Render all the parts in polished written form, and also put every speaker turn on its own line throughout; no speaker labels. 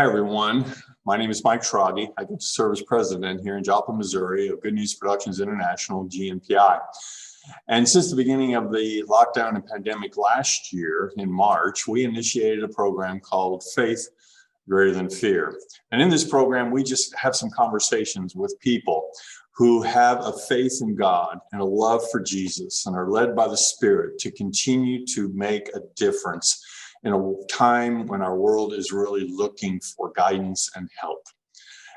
everyone. My name is Mike Schrage. I get to serve as president here in Joplin, Missouri of Good News Productions International, GNPI. And since the beginning of the lockdown and pandemic last year in March, we initiated a program called Faith Greater Than Fear. And in this program, we just have some conversations with people who have a faith in God and a love for Jesus and are led by the Spirit to continue to make a difference in a time when our world is really looking for guidance and help.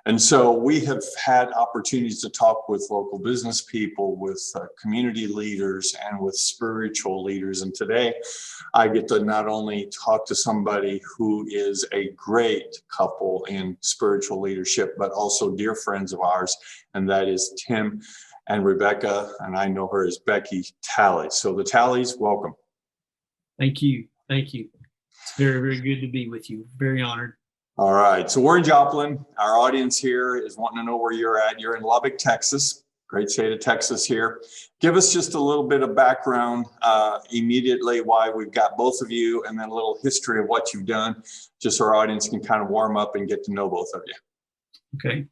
And so we have had opportunities to talk with local business people, with community leaders, and with spiritual leaders. And today I get to not only talk to somebody who is a great couple in spiritual leadership, but also dear friends of ours, and that is Tim and Rebecca, and I know her as Becky Talley. So the Talleys, welcome.
Thank you. Thank you. It's very, very good to be with you. Very honored.
All right. So we're in Joplin. Our audience here is wanting to know where you're at. You're in Lubbock, Texas. Great state of Texas here. Give us just a little bit of background immediately why we've got both of you, and then a little history of what you've done, just so our audience can kind of warm up and get to know both of you.
Okay.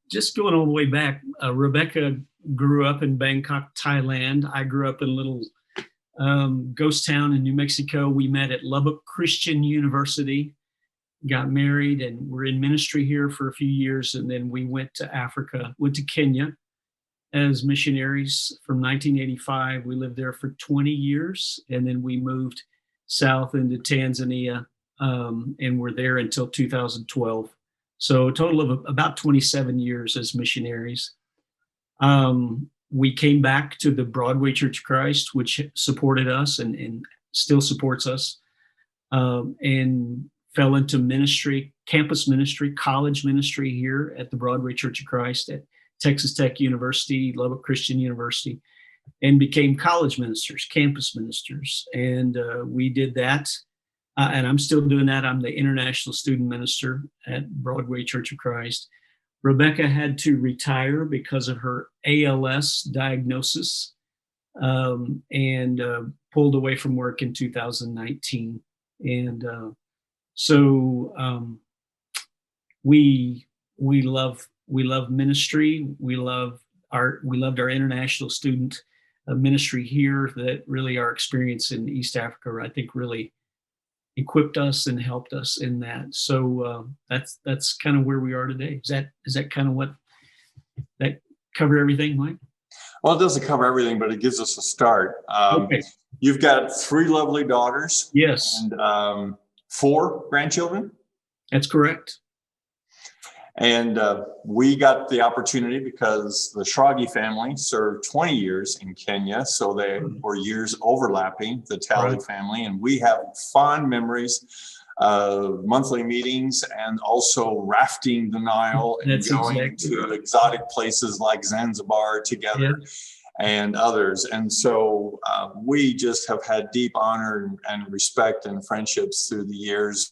Just going all the way back, Rebecca grew up in Bangkok, Thailand. I grew up in a little ghost town in New Mexico. We met at Lubbock Christian University, got married, and were in ministry here for a few years. And then we went to Africa, went to Kenya as missionaries from 1985. We lived there for 20 years. And then we moved south into Tanzania and were there until 2012. So a total of about 27 years as missionaries. We came back to the Broadway Church of Christ, which supported us and still supports us, and fell into ministry, campus ministry, college ministry here at the Broadway Church of Christ at Texas Tech University, Lubbock Christian University, and became college ministers, campus ministers. And we did that. And I'm still doing that. I'm the international student minister at Broadway Church of Christ. Rebecca had to retire because of her ALS diagnosis and pulled away from work in 2019. And so we love ministry. We loved our international student ministry here. That really our experience in East Africa, I think, really equipped us and helped us in that. So that's kind of where we are today. Is that kind of what that cover everything, Mike?
Well, it doesn't cover everything, but it gives us a start.
Okay.
You've got 3 lovely daughters.
Yes.
And 4 grandchildren.
That's correct.
And we got the opportunity because the Schrage family served 20 years in Kenya. So they were years overlapping the Talley family. And we have fond memories of monthly meetings and also rafting the Nile and going to exotic places like Zanzibar together and others. And so we just have had deep honor and respect and friendships through the years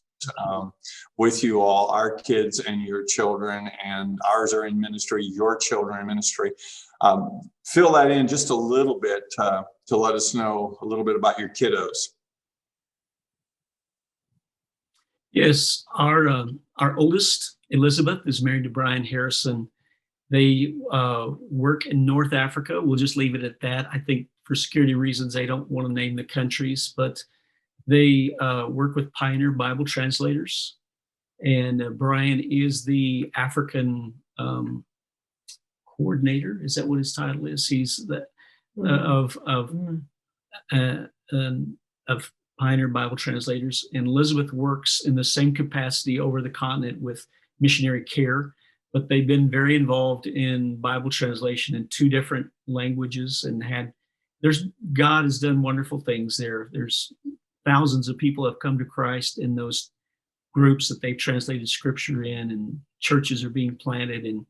with you all, our kids and your children, and ours are in ministry, your children are in ministry. Fill that in just a little bit to let us know a little bit about your kiddos.
Yes, our oldest, Elizabeth, is married to Brian Harrison. They work in North Africa. We'll just leave it at that. I think for security reasons, they don't want to name the countries, but they work with Pioneer Bible Translators, and Brian is the African coordinator. Is that what his title is? He's the of Pioneer Bible Translators, and Elizabeth works in the same capacity over the continent with missionary care. But they've been very involved in Bible translation in 2 different languages, and God has done wonderful things there. There's thousands of people have come to Christ in those groups that they've translated scripture in, and churches are being planted and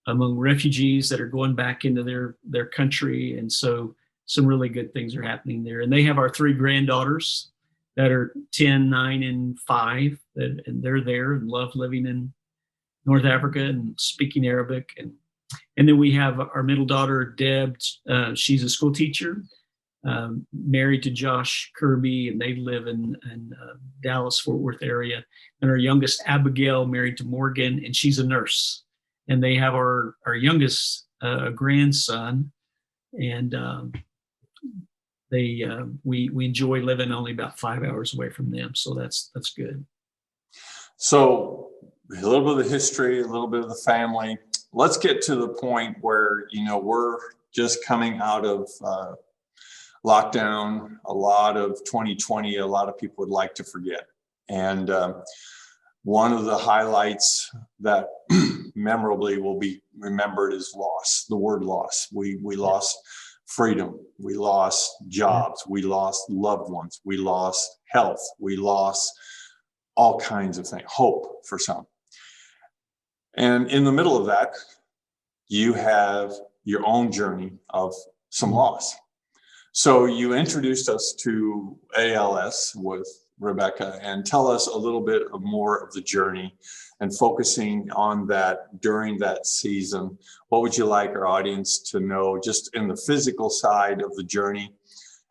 among refugees that are going back into their country. And so some really good things are happening there. And they have our 3 granddaughters that are 10, 9, and 5, and they're there and love living in North Africa and speaking Arabic. And then we have our middle daughter, Deb. She's a school teacher. married to Josh Kirby, and they live in Dallas, Fort Worth area. And our youngest, Abigail, married to Morgan, and she's a nurse. And they have our youngest grandson, and we enjoy living only about 5 hours away from them. So that's good.
So a little bit of the history, a little bit of the family. Let's get to the point where, we're just coming out of lockdown, a lot of 2020, a lot of people would like to forget. And one of the highlights that memorably will be remembered is loss, the word loss. We lost freedom, we lost jobs, we lost loved ones, we lost health, we lost all kinds of things, hope for some. And in the middle of that, you have your own journey of some loss. So you introduced us to ALS with Rebecca, and tell us a little bit more of the journey and focusing on that during that season. What would you like our audience to know just in the physical side of the journey?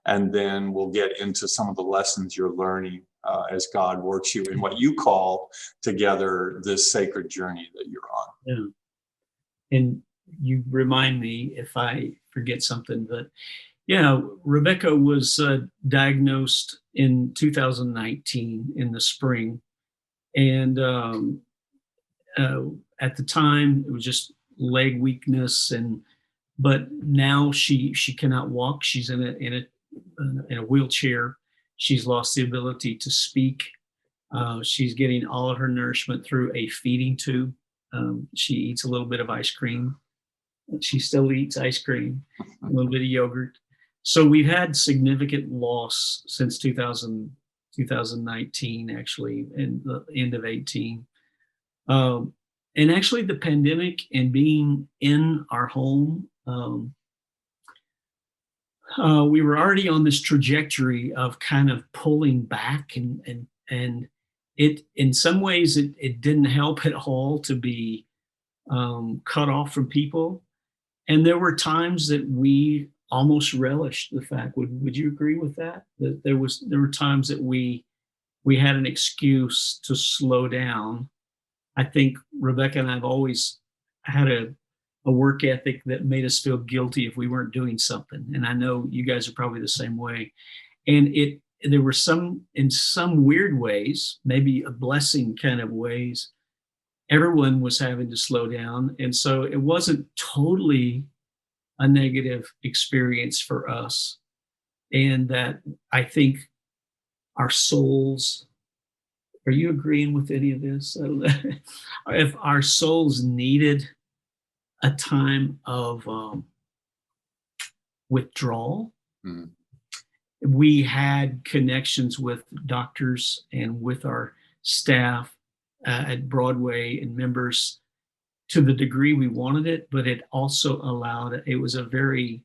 And then we'll get into some of the lessons you're learning as God works you in what you call together this sacred journey that you're on.
Yeah. And you remind me if I forget something, but yeah, Rebecca was diagnosed in 2019 in the spring. And at the time, it was just leg weakness. But now she cannot walk. She's in a wheelchair. She's lost the ability to speak. She's getting all of her nourishment through a feeding tube. She eats a little bit of ice cream. She still eats ice cream, a little bit of yogurt. So we've had significant loss since 2019, actually, and the end of 18. And actually the pandemic and being in our home, we were already on this trajectory of kind of pulling back, and it, in some ways, it didn't help at all to be cut off from people. And there were times that we almost relished the fact. Would you agree with that? That there were times that we had an excuse to slow down. I think Rebecca and I have always had a work ethic that made us feel guilty if we weren't doing something. And I know you guys are probably the same way. And there were in some weird ways, maybe a blessing kind of ways, everyone was having to slow down. And so it wasn't totally a negative experience for us. And that I think our souls, are you agreeing with any of this? If our souls needed a time of withdrawal, we had connections with doctors and with our staff at Broadway and members to the degree we wanted it, but it also it was a very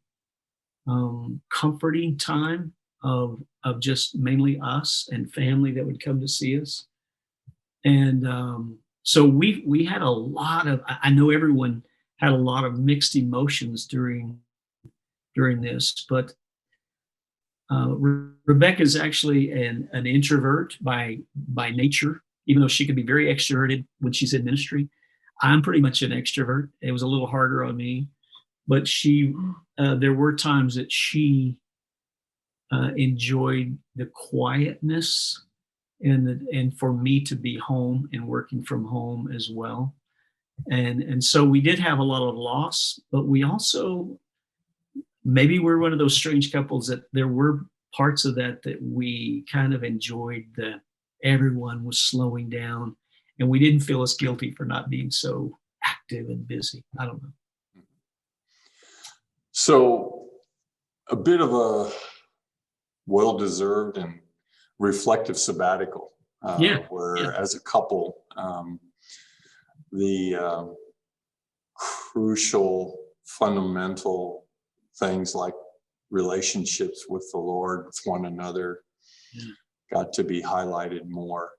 comforting time of just mainly us and family that would come to see us. And so we had a lot of, I know everyone had a lot of mixed emotions during this, but Rebecca's actually an introvert by nature, even though she could be very extroverted when she's in ministry. I'm pretty much an extrovert. It was a little harder on me, but there were times that she enjoyed the quietness and for me to be home and working from home as well. And so we did have a lot of loss, but we also, maybe we're one of those strange couples that there were parts of that we kind of enjoyed, that everyone was slowing down and we didn't feel as guilty for not being so active and busy. I don't know.
So a bit of a well-deserved and reflective sabbatical, where as a couple, the crucial, fundamental things like relationships with the Lord, with one another, got to be highlighted more.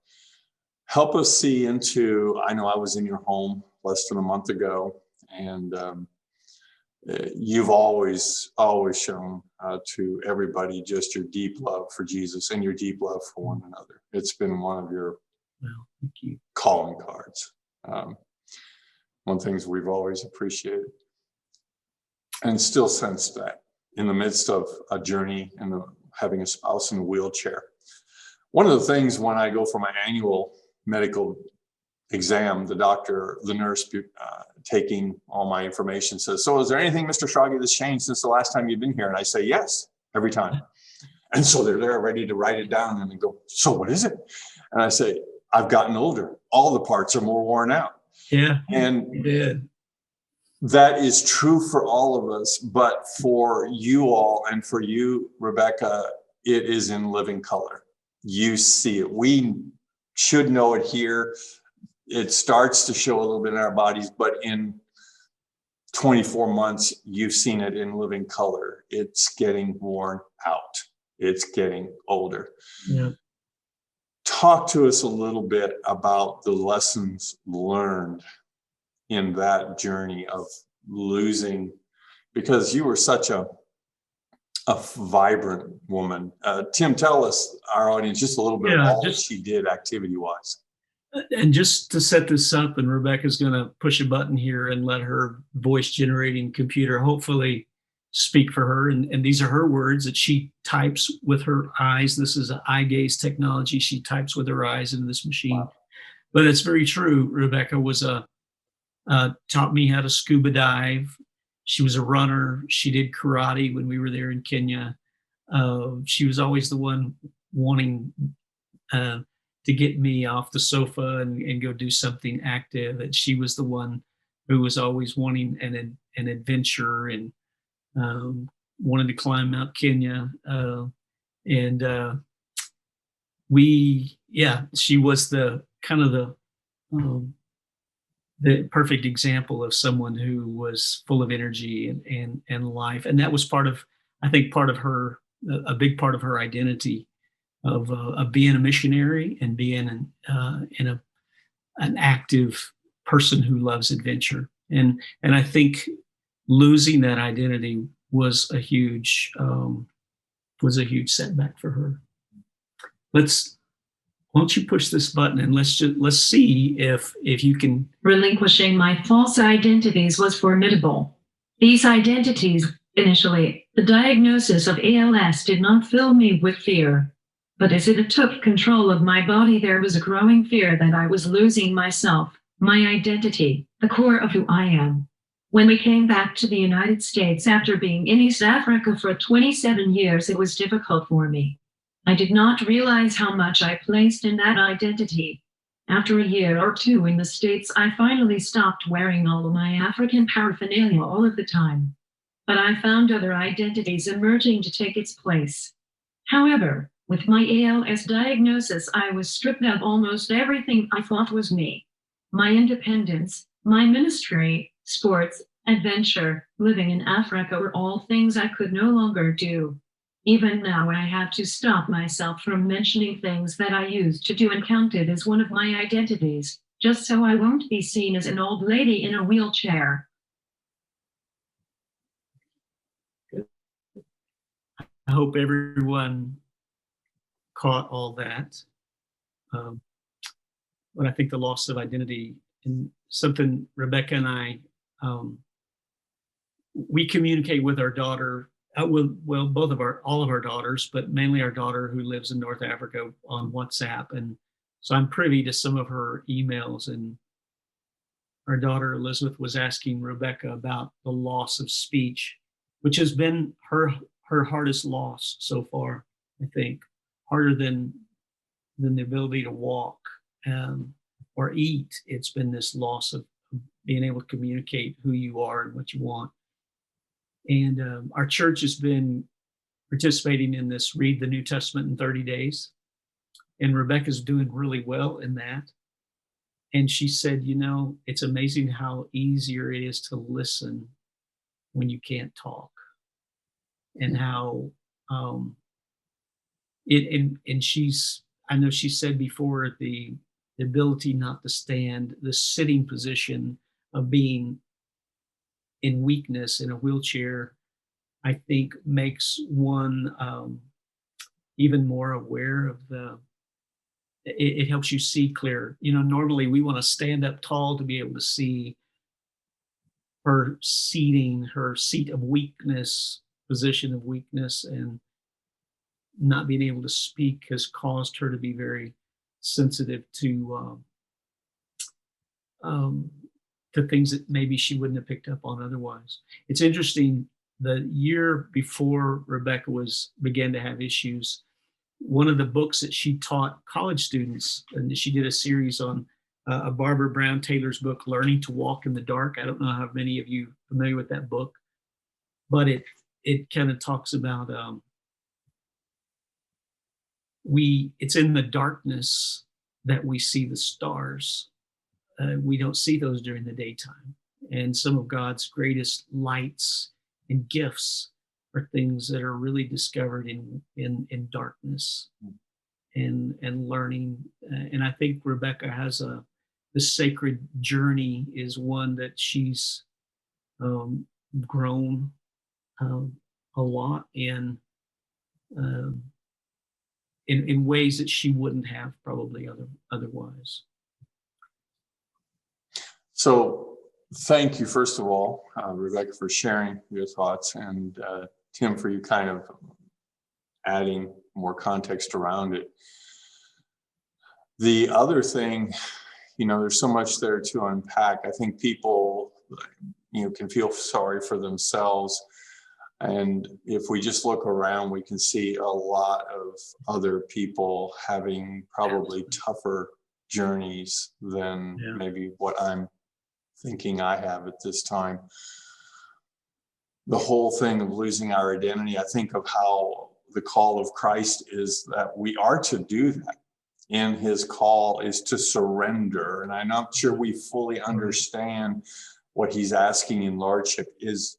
Help us see into, I know I was in your home less than a month ago, and you've always shown to everybody just your deep love for Jesus and your deep love for one another. It's been one of your
Thank you.
calling cards. One things we've always appreciated and still sense that in the midst of a journey and having a spouse in a wheelchair. One of the things when I go for my annual medical exam, the nurse taking all my information says, "So is there anything, Mr. Schrage, that's changed since the last time you've been here?" And I say, "Yes," every time. And so they're there ready to write it down and they go, "So what is it?" And I say, "I've gotten older. All the parts are more worn out."
Yeah.
And
You did.
that is true for all of us, but for you all and for you, Rebecca, it is in living color. You see it. We should know it here. It starts to show a little bit in our bodies, but in 24 months, you've seen it in living color. It's getting worn out. It's getting older.
Yeah.
Talk to us a little bit about the lessons learned in that journey of losing, because you were such a vibrant woman. Tim, tell us, our audience, just a little bit of all that she did activity-wise.
And just to set this up, and Rebecca's going to push a button here and let her voice-generating computer hopefully speak for her. And these are her words that she types with her eyes. This is an eye gaze technology. She types with her eyes into this machine. Wow. But it's very true. Rebecca was taught me how to scuba dive. She was a runner. She did karate when we were there in Kenya. She was always the one wanting to get me off the sofa and go do something active. And she was the one who was always wanting an adventure and wanted to climb Mount Kenya. She was the kind of the perfect example of someone who was full of energy and life. And that was I think part of her, a big part of her identity of being a missionary and being an active person who loves adventure. And I think losing that identity was a huge setback for her. Why don't you push this button and let's see if you can.
Relinquishing my false identities was formidable. These identities, initially, the diagnosis of ALS did not fill me with fear. But as it took control of my body, there was a growing fear that I was losing myself, my identity, the core of who I am. When we came back to the United States after being in East Africa for 27 years, it was difficult for me. I did not realize how much I placed in that identity. After a year or two in the States, I finally stopped wearing all of my African paraphernalia all of the time. But I found other identities emerging to take its place. However, with my ALS diagnosis, I was stripped of almost everything I thought was me. My independence, my ministry, sports, adventure, living in Africa were all things I could no longer do. Even now, I have to stop myself from mentioning things that I used to do and counted as one of my identities, just so I won't be seen as an old lady in a wheelchair.
I hope everyone caught all that. But I think the loss of identity and something Rebecca and I, we communicate with our daughter. All of our daughters, but mainly our daughter who lives in North Africa on WhatsApp. And so I'm privy to some of her emails, and our daughter Elizabeth was asking Rebecca about the loss of speech, which has been her hardest loss so far, I think, harder than the ability to walk or eat. It's been this loss of being able to communicate who you are and what you want. And our church has been participating in this Read the New Testament in 30 days. And Rebecca's doing really well in that. And she said, it's amazing how easier it is to listen when you can't talk. And how I know she said before, the ability not to stand, the sitting position of being in weakness in a wheelchair, I think makes one even more aware of it helps you see clear. Normally we want to stand up tall to be able to see her seat of weakness, position of weakness, and not being able to speak has caused her to be very sensitive to things that maybe she wouldn't have picked up on otherwise. It's interesting, the year before Rebecca began to have issues, one of the books that she taught college students, and she did a series on Barbara Brown Taylor's book, Learning to Walk in the Dark. I don't know how many of you are familiar with that book, but it kind of talks about it's in the darkness that we see the stars. We don't see those during the daytime. And some of God's greatest lights and gifts are things that are really discovered in darkness and learning. And I think Rebecca has the sacred journey is one that she's grown a lot in ways that she wouldn't have probably otherwise.
So thank you, first of all, Rebecca, for sharing your thoughts, and Tim, for you kind of adding more context around it. The other thing, there's so much there to unpack. I think people, can feel sorry for themselves. And if we just look around, we can see a lot of other people having probably tougher journeys than maybe what I'm thinking I have at this time. The whole thing of losing our identity, I think of how the call of Christ is that we are to do that. And his call is to surrender. And I'm not sure we fully understand what he's asking in lordship is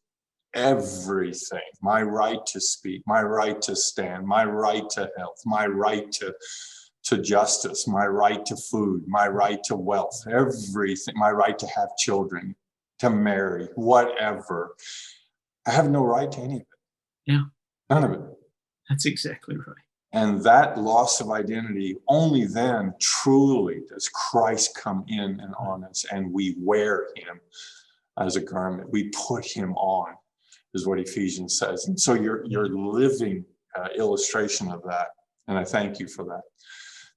everything. My right to speak, my right to stand, my right to health, my right to justice, my right to food, my right to wealth, everything, my right to have children, to marry, whatever. I have no right to any of it.
Yeah.
None of it.
That's exactly right.
And that loss of identity, only then truly does Christ come in and on us, and we wear him as a garment. We put him on, is what Ephesians says. And so you're living illustration of that. And I thank you for that.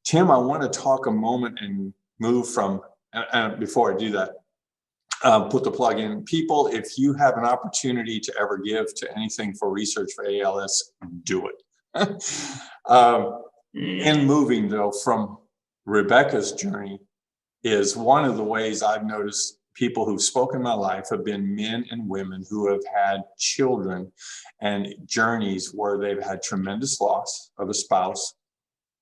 Tim, I want to talk a moment and move from, and before I do that, put the plug in. People, if you have an opportunity to ever give to anything for research for ALS, do it. In moving, though, from Rebecca's journey is one of the ways I've noticed people who've spoken my life have been men and women who have had children and journeys where they've had tremendous loss of a spouse,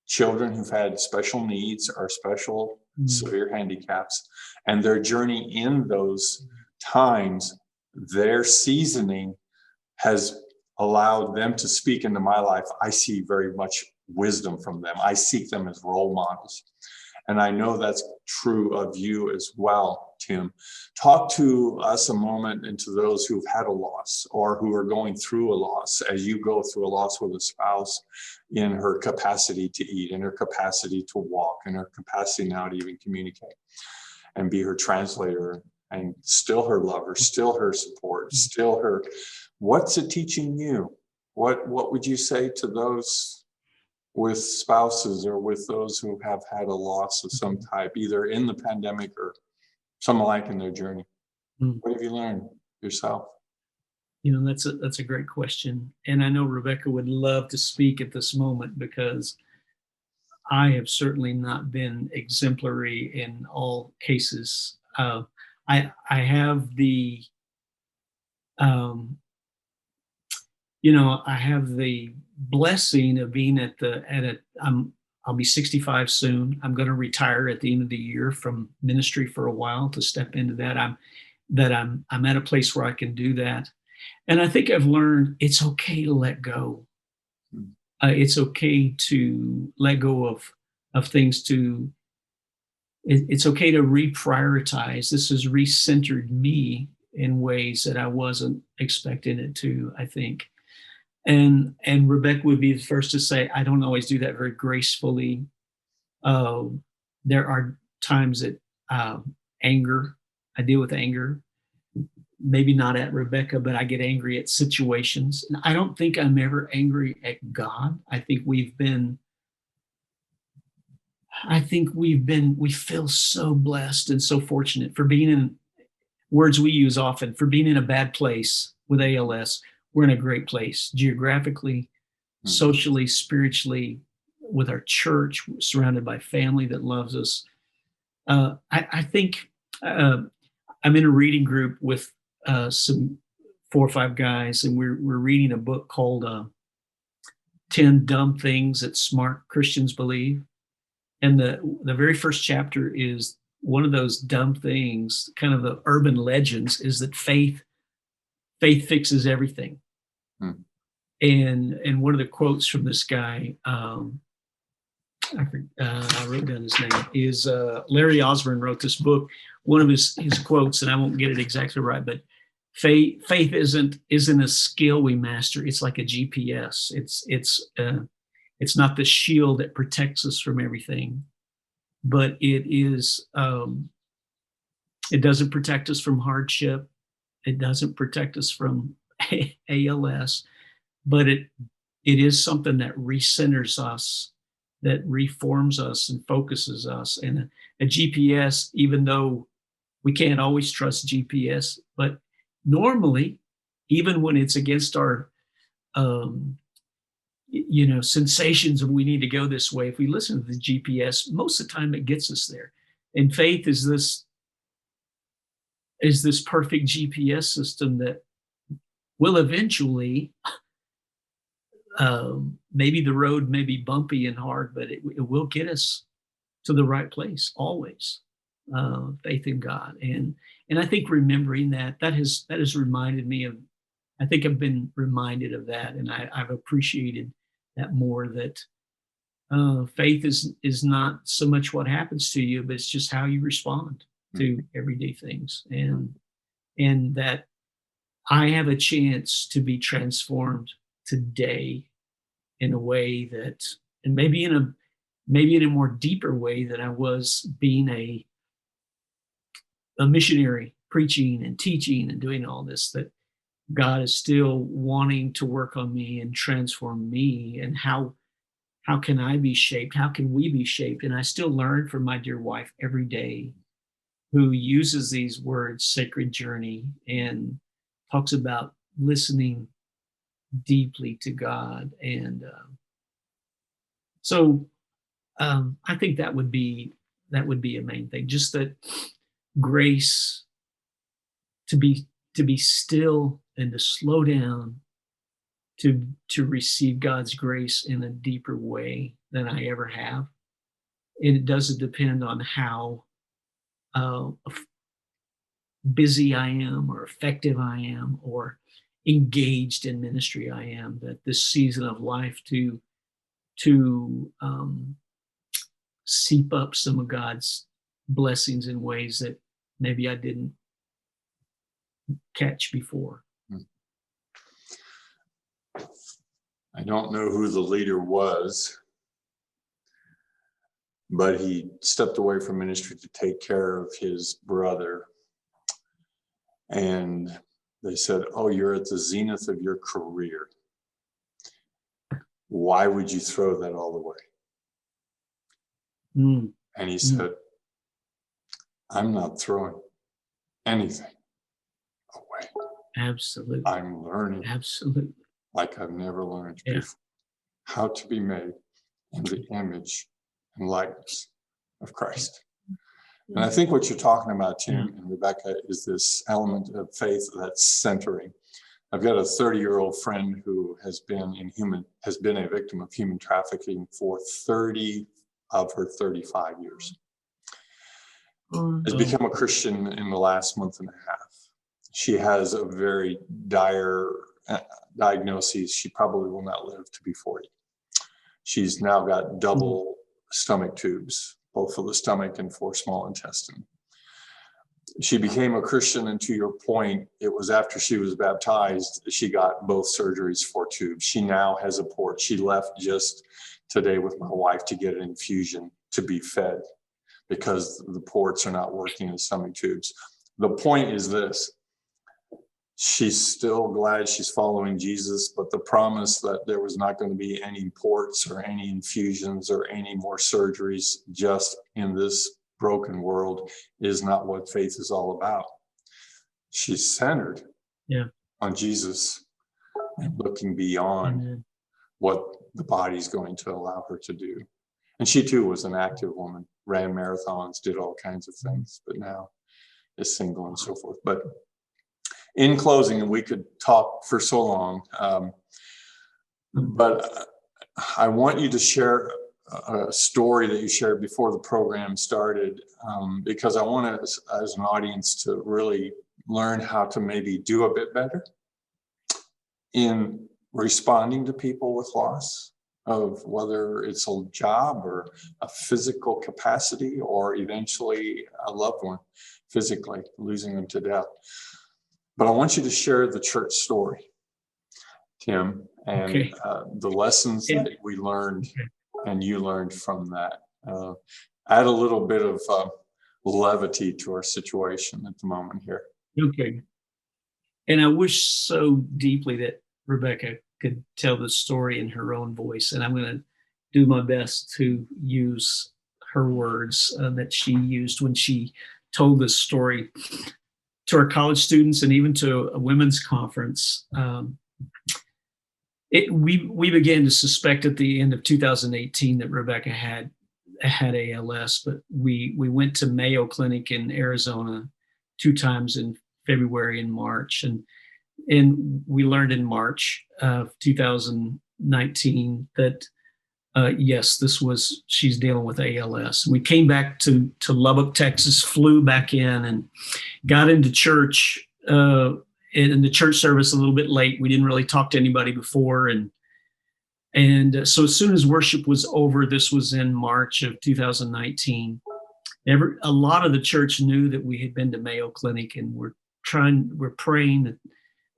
children who've had special needs or special severe handicaps, and their journey in those times, their seasoning has allowed them to speak into my life. I see very much wisdom from them. I seek them as role models. And I know that's true of you as well, Tim. Talk to us a moment and to those who've had a loss or who are going through a loss as you go through a loss with a spouse in her capacity to eat, in her capacity to walk, in her capacity now to even communicate and be her translator and still her lover, still her support, still her. What's it teaching you? What would you say to those with spouses or with those who have had a loss of some type, either in the pandemic or some alike in their journey? What have you learned yourself?
That's a great question. And I know Rebecca would love to speak at this moment because I have certainly not been exemplary in all cases. I have the I have the blessing of being I'll be 65 soon. I'm going to retire at the end of the year from ministry for a while to step into that. I'm at a place where I can do that. And I think I've learned it's okay to let go. It's okay to let go of things it's okay to reprioritize. This has recentered me in ways that I wasn't expecting it to, I think. And Rebecca would be the first to say, I don't always do that very gracefully. There are times that anger, I deal with anger, maybe not at Rebecca, but I get angry at situations. And I don't think I'm ever angry at God. I think we feel so blessed and so fortunate for being in, words we use often, for being in a bad place with ALS. We're in a great place geographically, socially, spiritually, with our church, surrounded by family that loves us. I think I'm in a reading group with some 4 or 5 guys, and we're reading a book called 10 Dumb Things That Smart Christians Believe. And the very first chapter is one of those dumb things, kind of the urban legends, is that faith fixes everything. And one of the quotes from this guy, I wrote down his name, is Larry Osborne wrote this book. One of his quotes, and I won't get it exactly right, but faith isn't a skill we master. It's like a GPS. It's not the shield that protects us from everything, but it is. It doesn't protect us from hardship. It doesn't protect us from ALS, but it is something that recenters us, that reforms us and focuses us. And a GPS, even though we can't always trust GPS, but normally, even when it's against our sensations of we need to go this way, if we listen to the GPS, most of the time it gets us there. And faith is this perfect GPS system that will eventually, maybe the road may be bumpy and hard, but it will get us to the right place always. Faith in God. And I think remembering that has reminded me of, I think I've been reminded of that, and I've appreciated that more, that faith is not so much what happens to you, but it's just how you respond to everyday things. And that I have a chance to be transformed today in a way that, and maybe in a more deeper way than I was being a missionary, preaching and teaching and doing all this, that God is still wanting to work on me and transform me. And how can I be shaped? How can we be shaped? And I still learn from my dear wife every day, who uses these words, sacred journey, and talks about listening deeply to God. And so I think that would be a main thing, just that grace, to be still and to slow down, to receive God's grace in a deeper way than I ever have. And it doesn't depend on how busy I am or effective I am or engaged in ministry I am, that this season of life to seep up some of God's blessings in ways that maybe I didn't catch before.
I don't know who the leader was, but he stepped away from ministry to take care of his brother. And they said, "Oh, you're at the zenith of your career. Why would you throw that all away?" And he said, "I'm not throwing anything away.
Absolutely.
I'm learning
Absolutely.
like I've never learned before, how to be made in the image and likeness of Christ." And I think what you're talking about, Tim and Rebecca, is this element of faith that's centering. I've got a 30-year-old friend who has been a victim of human trafficking for 30 of her 35 years. Has become a Christian in the last month and a half. She has a very dire diagnosis. She probably will not live to be 40. She's now got double stomach tubes, both for the stomach and for small intestine. She became a Christian, and to your point, it was after she was baptized, she got both surgeries for tubes. She now has a port. She left just today with my wife to get an infusion to be fed because the ports are not working in stomach tubes. The point is this: she's still glad she's following Jesus, but the promise that there was not going to be any ports or any infusions or any more surgeries just in this broken world is not what faith is all about. She's centered on Jesus and looking beyond what the body's going to allow her to do. And she too was an active woman, ran marathons, did all kinds of things, but now is single and so forth. But in closing, and we could talk for so long, but I want you to share a story that you shared before the program started, because I want us as an audience to really learn how to maybe do a bit better in responding to people with loss, of whether it's a job or a physical capacity or eventually a loved one physically, losing them to death. But I want you to share the church story, Tim, and the lessons that we learned and you learned from that. Add a little bit of levity to our situation at the moment here.
Okay. And I wish so deeply that Rebecca could tell the story in her own voice. And I'm going to do my best to use her words that she used when she told this story to our college students and even to a women's conference. We began to suspect at the end of 2018 that Rebecca had ALS, but we went to Mayo Clinic in Arizona 2 times in February and March, and we learned in March of 2019 that yes, she's dealing with ALS. We came back to Lubbock, Texas, flew back in, and got into church. In the church service a little bit late. We didn't really talk to anybody before. And so as soon as worship was over, this was in March of 2019, a lot of the church knew that we had been to Mayo Clinic, and we're praying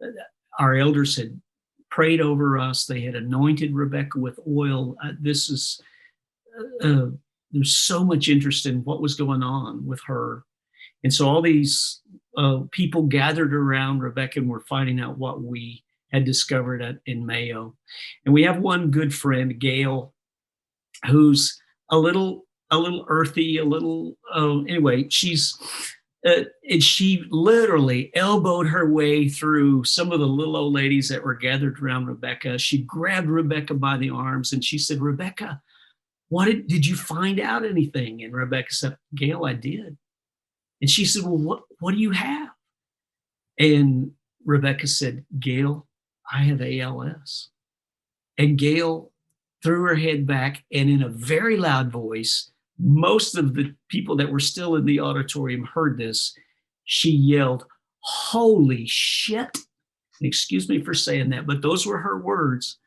that our elders had prayed over us. They had anointed Rebecca with oil. There's so much interest in what was going on with her. And so all these people gathered around Rebecca and were finding out what we had discovered in Mayo. And we have one good friend, Gayle, who's a little earthy, anyway, and she literally elbowed her way through some of the little old ladies that were gathered around Rebecca. She grabbed Rebecca by the arms and she said, "Rebecca, did you find out anything?" And Rebecca said, "Gayle, I did." And she said, "Well, what do you have?" And Rebecca said, "Gayle, I have ALS." And Gayle threw her head back, and in a very loud voice, most of the people that were still in the auditorium heard this. She yelled, "Holy shit." Excuse me for saying that, but those were her words.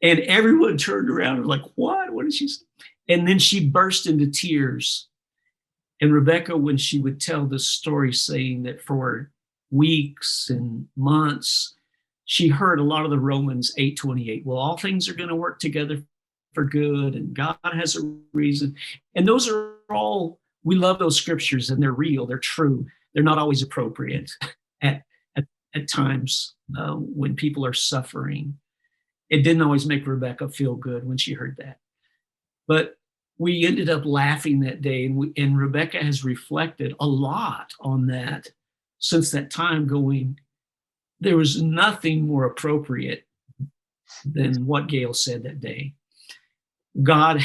And everyone turned around and was like, "What? What did she say?" And then she burst into tears. And Rebecca, when she would tell this story, saying that for weeks and months, she heard a lot of the Romans 8:28. Well, all things are going to work together for good, and God has a reason. And those are all, we love those scriptures, and they're real, they're true. They're not always appropriate at times when people are suffering. It didn't always make Rebecca feel good when she heard that. But we ended up laughing that day, and Rebecca has reflected a lot on that since that time, going, there was nothing more appropriate than what Gayle said that day. God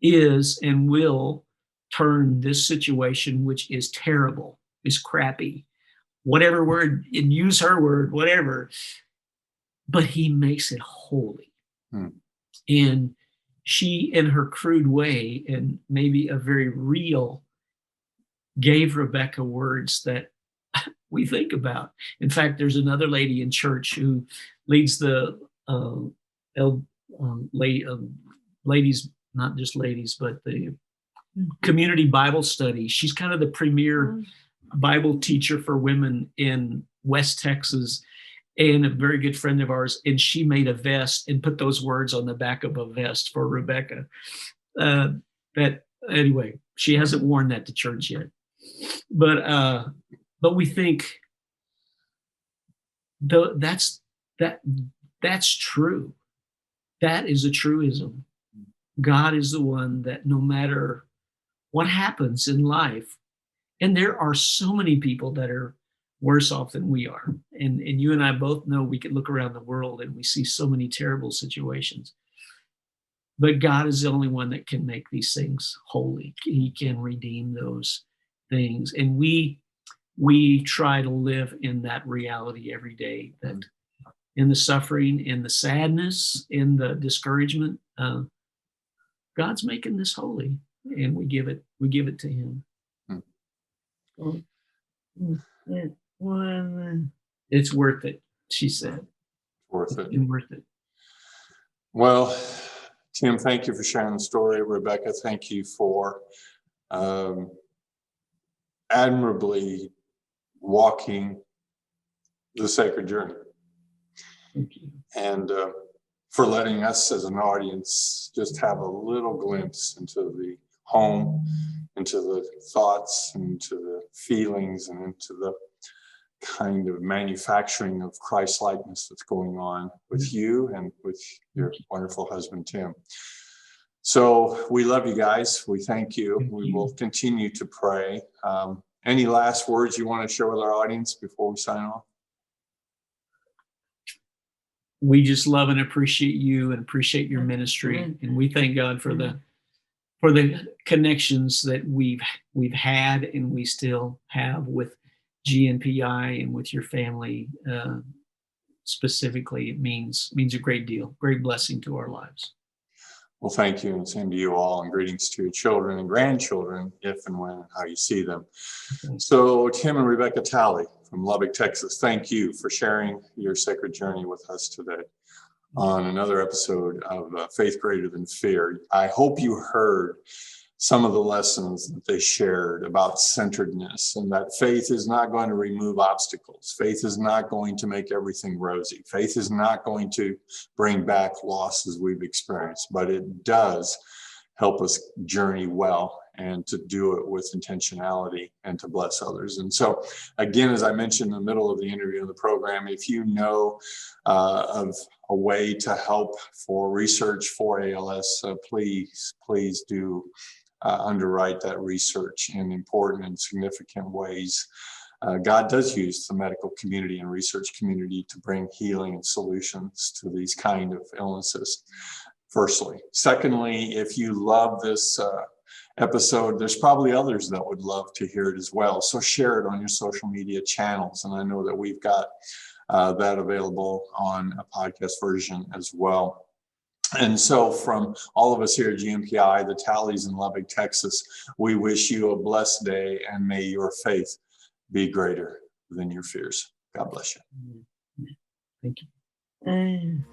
is, and will turn this situation, which is terrible, is crappy, whatever word, and use her word, whatever, but he makes it holy. And she, in her crude way, and maybe a very real, gave Rebecca words that we think about. In fact, there's another lady in church who leads the ladies, not just ladies, but the community Bible study. She's kind of the premier Bible teacher for women in West Texas, and a very good friend of ours. And she made a vest and put those words on the back of a vest for Rebecca. That anyway, she hasn't worn that to church yet. But we think that's true. That is a truism. God is the one that no matter what happens in life, and there are so many people that are worse off than we are. And you and I both know we can look around the world and we see so many terrible situations. But God is the only one that can make these things holy. He can redeem those things. And we try to live in that reality every day, that in the suffering, in the sadness, in the discouragement, God's making this holy, and we give it to Him. It's worth it, she said.
Worth it.
It's worth it.
Well, Tim, thank you for sharing the story. Rebecca, thank you for admirably walking the sacred journey.
Thank you.
And for letting us as an audience just have a little glimpse into the home, into the thoughts, into the feelings, and into the kind of manufacturing of Christ-likeness that's going on with you and with your wonderful husband, Tim. So we love you guys. We thank you. We will continue to pray. Any last words you want to share with our audience before we sign off?
We just love and appreciate you and appreciate your ministry. And we thank God for the connections that we've had and we still have with GNPI and with your family. Specifically, it means a great deal, great blessing to our lives.
Well, thank you, and same to you all, and greetings to your children and grandchildren, if and when and how you see them.
Okay.
So, Tim and Rebecca Talley from Lubbock, Texas, thank you for sharing your sacred journey with us today on another episode of Faith Greater Than Fear. I hope you heard some of the lessons that they shared about centeredness, and that faith is not going to remove obstacles. Faith is not going to make everything rosy. Faith is not going to bring back losses we've experienced, but it does help us journey well and to do it with intentionality and to bless others. And so, again, as I mentioned in the middle of the interview in the program, if you know of a way to help for research for ALS, please do underwrite that research in important and significant ways. God does use the medical community and research community to bring healing and solutions to these kind of illnesses, firstly. Secondly, if you love this episode, there's probably others that would love to hear it as well. So share it on your social media channels. And I know that we've got that available on a podcast version as well. And so from all of us here at GNPI, the Talleys in Lubbock, Texas, we wish you a blessed day, and may your faith be greater than your fears. God bless you.
Thank you.